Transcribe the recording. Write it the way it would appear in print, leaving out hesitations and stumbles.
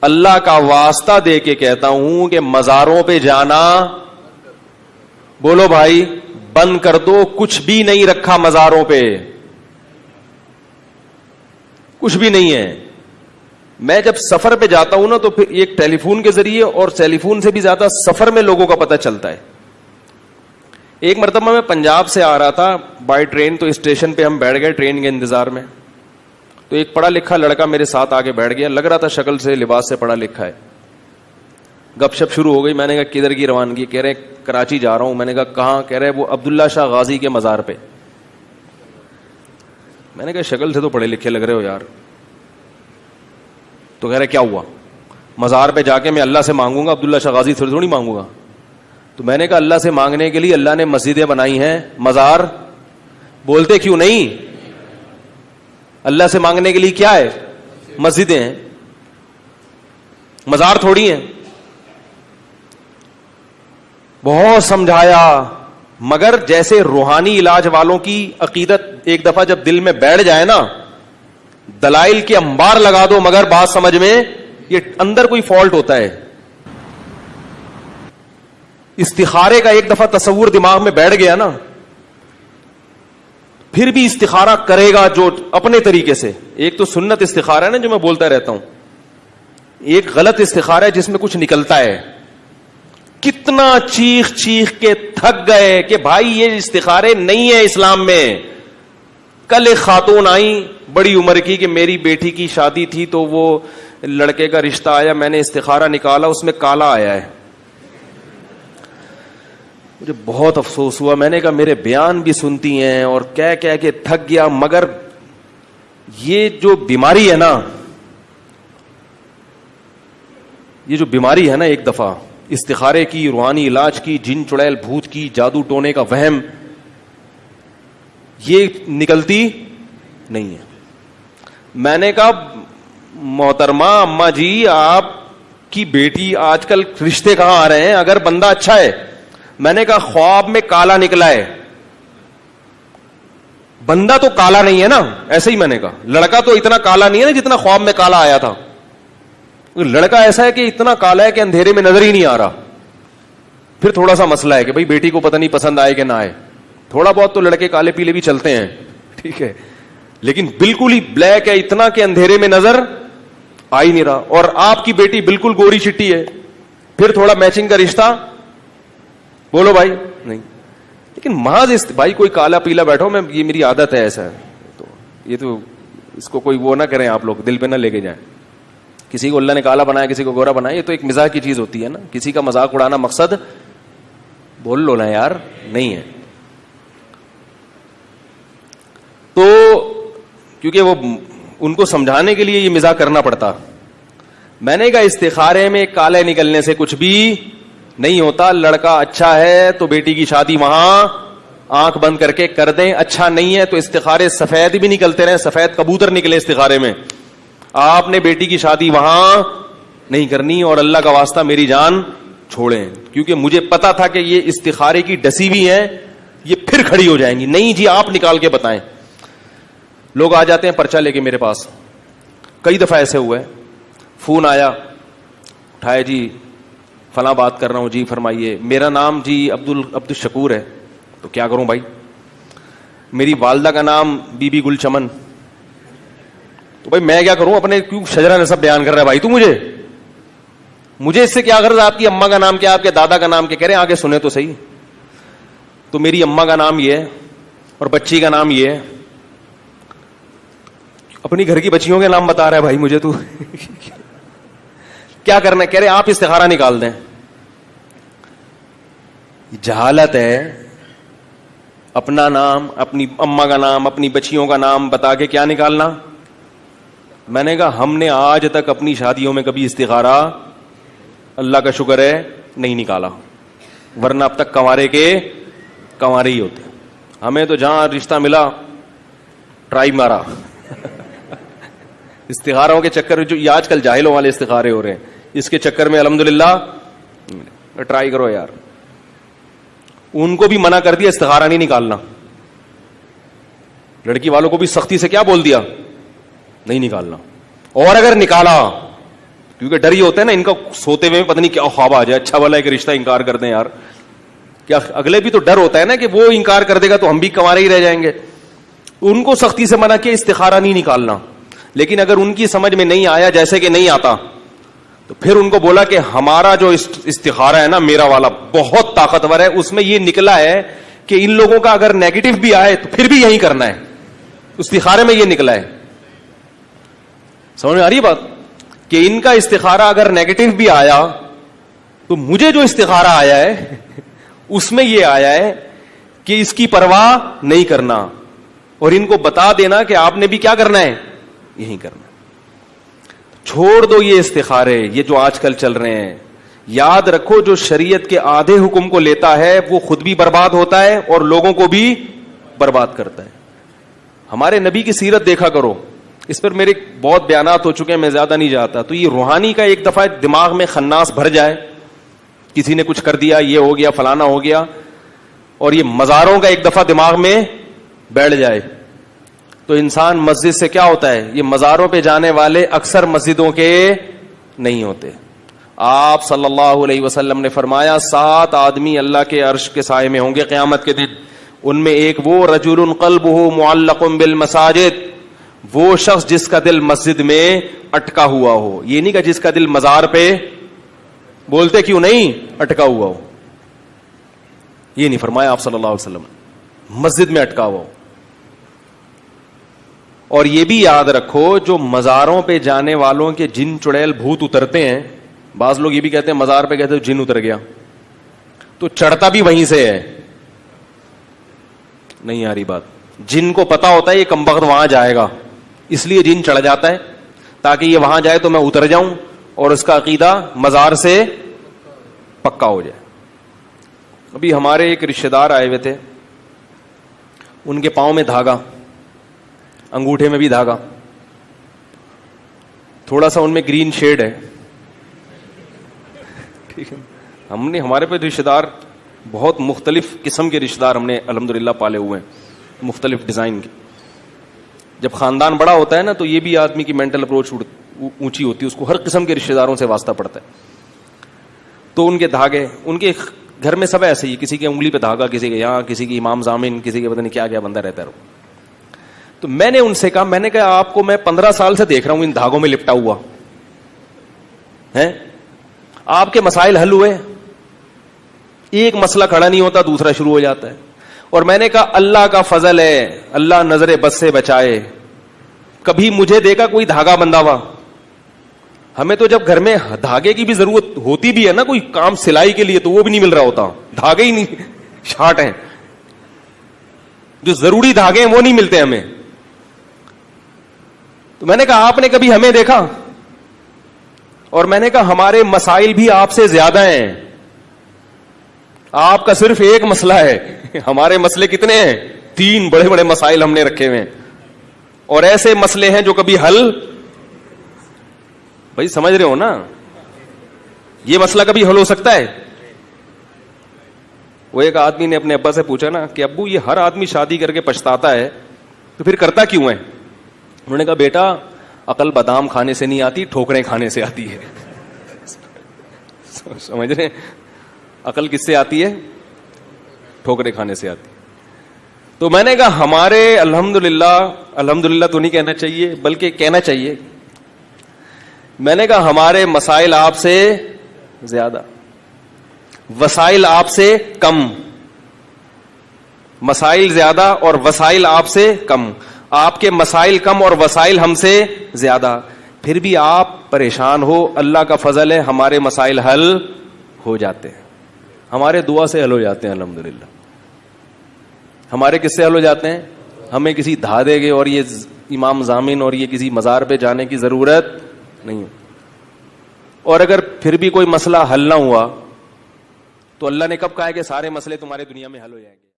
اللہ کا واسطہ دے کے کہتا ہوں کہ مزاروں پہ جانا بولو بھائی بند کر دو. کچھ بھی نہیں رکھا مزاروں پہ, کچھ بھی نہیں ہے. میں جب سفر پہ جاتا ہوں نا تو پھر ایک ٹیلی فون کے ذریعے, اور ٹیلی فون سے بھی زیادہ سفر میں لوگوں کا پتہ چلتا ہے. ایک مرتبہ میں پنجاب سے آ رہا تھا بائی ٹرین, تو اسٹیشن پہ ہم بیٹھ گئے ٹرین کے انتظار میں. تو ایک پڑھا لکھا لڑکا میرے ساتھ آگے بیٹھ گیا, لگ رہا تھا شکل سے لباس سے پڑھا لکھا ہے. گپ شپ شروع ہو گئی. میں نے کہا کدھر کی روانگی؟ کہہ رہے کراچی جا رہا ہوں. میں نے کہا کہاں؟ کہہ رہے وہ عبداللہ شاہ غازی کے مزار پہ. میں نے کہا شکل سے تو پڑھے لکھے لگ رہے ہو یار. تو کہہ رہے کیا ہوا؟ مزار پہ جا کے میں اللہ سے مانگوں گا, عبداللہ شاہ غازی تھوڑی مانگوں گا. تو میں نے کہا اللہ سے مانگنے کے لیے اللہ نے مسجدیں بنائی ہیں, مزار بولتے کیوں نہیں؟ اللہ سے مانگنے کے لیے کیا ہے؟ مسجدیں ہیں, مزار تھوڑی ہیں. بہت سمجھایا, مگر جیسے روحانی علاج والوں کی عقیدت ایک دفعہ جب دل میں بیٹھ جائے نا, دلائل کے انبار لگا دو مگر بات سمجھ میں یہ اندر کوئی فالٹ ہوتا ہے. استخارے کا ایک دفعہ تصور دماغ میں بیٹھ گیا نا, پھر بھی استخارہ کرے گا جو اپنے طریقے سے. ایک تو سنت استخارہ ہے نا جو میں بولتا رہتا ہوں, ایک غلط استخارہ ہے جس میں کچھ نکلتا ہے. کتنا چیخ چیخ کے تھک گئے کہ بھائی یہ استخارے نہیں ہے اسلام میں. کل ایک خاتون آئی بڑی عمر کی کہ میری بیٹی کی شادی تھی تو وہ لڑکے کا رشتہ آیا, میں نے استخارہ نکالا اس میں کالا آیا ہے. مجھے بہت افسوس ہوا. میں نے کہا میرے بیان بھی سنتی ہیں اور کہہ کہہ کے تھک گیا, مگر یہ جو بیماری ہے نا, یہ جو بیماری ہے نا ایک دفعہ استخارے کی, روحانی علاج کی, جن چڑیل بھوت کی, جادو ٹونے کا وہم, یہ نکلتی نہیں ہے. میں نے کہا محترمہ اماں جی آپ کی بیٹی آج کل رشتے کہاں آ رہے ہیں اگر بندہ اچھا ہے. میں نے کہا خواب میں کالا نکلا ہے, بندہ تو کالا نہیں ہے نا. ایسے ہی میں نے کہا لڑکا تو اتنا کالا نہیں ہے نا جتنا خواب میں کالا آیا تھا. لڑکا ایسا ہے کہ اتنا کالا ہے کہ اندھیرے میں نظر ہی نہیں آ رہا. پھر تھوڑا سا مسئلہ ہے کہ بھئی بیٹی کو پتہ نہیں پسند آئے کہ نہ آئے. تھوڑا بہت تو لڑکے کالے پیلے بھی چلتے ہیں, ٹھیک ہے, لیکن بالکل ہی بلیک ہے, اتنا کہ اندھیرے میں نظر آ ہی نہیں رہا. اور آپ کی بیٹی بالکل گوری چٹی ہے, پھر تھوڑا میچنگ کا رشتہ بولو بھائی نہیں. لیکن محض بھائی کوئی کالا پیلا بیٹھو, میں یہ میری عادت ہے ایسا ہے, تو یہ تو اس کو کوئی وہ نہ کریں آپ لوگ, دل پہ نہ لے کے جائیں. کسی کو اللہ نے کالا بنایا کسی کو گورا بنایا, یہ تو ایک مزاح کی چیز ہوتی ہے نا. کسی کا مذاق اڑانا مقصد بول لو نا یار نہیں ہے. تو کیونکہ وہ ان کو سمجھانے کے لیے یہ مزاح کرنا پڑتا. میں نے کہا استخارے میں کالے نکلنے سے کچھ بھی نہیں ہوتا. لڑکا اچھا ہے تو بیٹی کی شادی وہاں آنکھ بند کر کے کر دیں, اچھا نہیں ہے تو استخارے سفید بھی نکلتے رہے, سفید کبوتر نکلے استخارے میں. آپ نے بیٹی کی شادی وہاں نہیں کرنی, اور اللہ کا واسطہ میری جان چھوڑیں, کیونکہ مجھے پتا تھا کہ یہ استخارے کی ڈسی ہوئی ہیں, یہ پھر کھڑی ہو جائیں گی. نہیں جی آپ نکال کے بتائیں. لوگ آ جاتے ہیں پرچہ لے کے میرے پاس. کئی دفعہ ایسے ہوئے, فون آیا, اٹھائے جی فلاں بات کر رہا ہوں, جی فرمائیے. میرا نام جی عبد الشکور ہے. تو کیا کروں بھائی؟ میری والدہ کا نام بی بی گل چمن. تو بھائی میں کیا کروں, اپنے کیوں شجرہ نسب بیان کر رہا ہے بھائی تو مجھے اس سے کیا غرض؟ آپ کی اماں کا نام کیا, آپ کے دادا کا نام کیا؟ کہہ رہے ہیں آگے سنے تو صحیح. تو میری اماں کا نام یہ ہے اور بچی کا نام یہ ہے. اپنی گھر کی بچیوں کے نام بتا رہا ہے بھائی مجھے, تو کیا کرنا ہے؟ کہہ رہے آپ استخارہ نکال دیں. جہالت ہے. اپنا نام, اپنی اماں کا نام, اپنی بچیوں کا نام بتا کے کیا نکالنا. میں نے کہا ہم نے آج تک اپنی شادیوں میں کبھی استخارہ اللہ کا شکر ہے نہیں نکالا, ورنہ اب تک کنوارے کے کنوارے ہی ہوتے. ہمیں تو جہاں رشتہ ملا ٹرائی مارا. استخاروں کے چکر جو آج کل جاہلوں والے استخارے ہو رہے ہیں, اس کے چکر میں الحمدللہ ٹرائی کرو یار. ان کو بھی منع کر دیا استخارہ نہیں نکالنا. لڑکی والوں کو بھی سختی سے کیا بول دیا, نہیں نکالنا. اور اگر نکالا کیونکہ ڈر یہ ہوتا ہے نا ان کا سوتے ہوئے پتہ نہیں کیا خواب آ جائے, اچھا والا ایک رشتہ انکار کر دیں یار, کیا اگلے بھی تو ڈر ہوتا ہے نا کہ وہ انکار کر دے گا تو ہم بھی کنوارے ہی رہ جائیں گے. ان کو سختی سے منع کیا استخارہ نہیں نکالنا, لیکن اگر ان کی سمجھ میں نہیں آیا جیسے کہ نہیں آتا تو پھر ان کو بولا کہ ہمارا جو استخارہ ہے نا میرا والا بہت طاقتور ہے, اس میں یہ نکلا ہے کہ ان لوگوں کا اگر نیگیٹو بھی آئے تو پھر بھی یہی کرنا ہے. استخارے میں یہ نکلا ہے. سمجھ میں آ رہی بات کہ ان کا استخارہ اگر نیگیٹو بھی آیا تو مجھے جو استخارہ آیا ہے اس میں یہ آیا ہے کہ اس کی پرواہ نہیں کرنا, اور ان کو بتا دینا کہ آپ نے بھی کیا کرنا ہے, یہی کرنا ہے. چھوڑ دو یہ استخارے یہ جو آج کل چل رہے ہیں. یاد رکھو جو شریعت کے آدھے حکم کو لیتا ہے وہ خود بھی برباد ہوتا ہے اور لوگوں کو بھی برباد کرتا ہے. ہمارے نبی کی سیرت دیکھا کرو, اس پر میرے بہت بیانات ہو چکے ہیں, میں زیادہ نہیں جاتا. تو یہ روحانی کا ایک دفعہ دماغ میں خناس بھر جائے, کسی نے کچھ کر دیا, یہ ہو گیا, فلانا ہو گیا, اور یہ مزاروں کا ایک دفعہ دماغ میں بیٹھ جائے تو انسان مسجد سے کیا ہوتا ہے, یہ مزاروں پہ جانے والے اکثر مسجدوں کے نہیں ہوتے. آپ صلی اللہ علیہ وسلم نے فرمایا 7 آدمی اللہ کے عرش کے سائے میں ہوں گے قیامت کے دن. ان میں ایک وہ رجل قلبہ معلق بالمساجد, وہ شخص جس کا دل مسجد میں اٹکا ہوا ہو. یہ نہیں کہ جس کا دل مزار پہ بولتے کیوں نہیں اٹکا ہوا ہو, یہ نہیں فرمایا آپ صلی اللہ علیہ وسلم, مسجد میں اٹکا ہوا ہو. اور یہ بھی یاد رکھو جو مزاروں پہ جانے والوں کے جن چڑیل بھوت اترتے ہیں, بعض لوگ یہ بھی کہتے ہیں مزار پہ کہتے ہیں جن اتر گیا, تو چڑھتا بھی وہیں سے ہے. نہیں آ رہی بات. جن کو پتا ہوتا ہے یہ کمبخت وہاں جائے گا, اس لیے جن چڑھ جاتا ہے تاکہ یہ وہاں جائے تو میں اتر جاؤں اور اس کا عقیدہ مزار سے پکا ہو جائے. ابھی ہمارے ایک رشتہ دار آئے ہوئے تھے, ان کے پاؤں میں دھاگا, انگوٹھے میں بھی دھاگا, تھوڑا سا ان میں گرین شیڈ ہے. ٹھیک ہے, ہم نے ہمارے پہ رشتہ دار بہت مختلف قسم کے رشتہ دار ہم نے الحمدللہ پالے ہوئے ہیں, مختلف ڈیزائن کے. جب خاندان بڑا ہوتا ہے نا تو یہ بھی آدمی کی مینٹل اپروچ اونچی ہوتی ہے, اس کو ہر قسم کے رشتہ داروں سے واسطہ پڑتا ہے. تو ان کے دھاگے, ان کے گھر میں سب ایسے ہی, کسی کے انگلی پہ دھاگا, کسی کے یہاں, کسی کی امام ضامن, کسی کے پتہ نہیں کیا کیا بندہ رہتا ہے. تو میں نے ان سے کہا, میں نے کہا آپ کو میں 15 سال سے دیکھ رہا ہوں ان دھاگوں میں لپٹا ہوا ہے, آپ کے مسائل حل ہوئے؟ ایک مسئلہ کھڑا نہیں ہوتا دوسرا شروع ہو جاتا ہے. اور میں نے کہا اللہ کا فضل ہے, اللہ نظر بد سے بچائے, کبھی مجھے دیکھا کوئی دھاگا بندھا ہوا؟ ہمیں تو جب گھر میں دھاگے کی بھی ضرورت ہوتی بھی ہے نا, کوئی کام سلائی کے لیے, تو وہ بھی نہیں مل رہا ہوتا, دھاگے ہی نہیں شارٹ ہیں, جو ضروری دھاگے ہیں وہ نہیں ملتے ہمیں. تو میں نے کہا آپ نے کبھی ہمیں دیکھا؟ اور میں نے کہا ہمارے مسائل بھی آپ سے زیادہ ہیں, آپ کا صرف ایک مسئلہ ہے, ہمارے مسئلے کتنے ہیں؟ 3 بڑے بڑے مسائل ہم نے رکھے ہوئے ہیں, اور ایسے مسئلے ہیں جو کبھی حل, بھائی سمجھ رہے ہو نا, یہ مسئلہ کبھی حل ہو سکتا ہے؟ وہ ایک آدمی نے اپنے ابا سے پوچھا نا کہ ابو یہ ہر آدمی شادی کر کے پچھتاتا ہے تو پھر کرتا کیوں ہے؟ انہوں نے کہا بیٹا عقل بادام کھانے سے نہیں آتی, ٹھوکریں کھانے سے آتی ہے. سمجھ رہے ہیں, عقل کس سے آتی ہے؟ ٹھوکریں کھانے سے آتی. تو میں نے کہا ہمارے الحمدللہ تو نہیں کہنا چاہیے بلکہ کہنا چاہیے, میں نے کہا ہمارے مسائل آپ سے زیادہ, وسائل آپ سے کم. مسائل زیادہ اور وسائل آپ سے کم, آپ کے مسائل کم اور وسائل ہم سے زیادہ, پھر بھی آپ پریشان ہو. اللہ کا فضل ہے ہمارے مسائل حل ہو جاتے ہیں, ہمارے دعا سے حل ہو جاتے ہیں الحمدللہ. ہمارے کس سے حل ہو جاتے ہیں؟ ہمیں کسی دھاگے کے اور یہ امام ضامن اور یہ کسی مزار پہ جانے کی ضرورت نہیں. اور اگر پھر بھی کوئی مسئلہ حل نہ ہوا تو اللہ نے کب کہا ہے کہ سارے مسئلے تمہارے دنیا میں حل ہو جائیں گے؟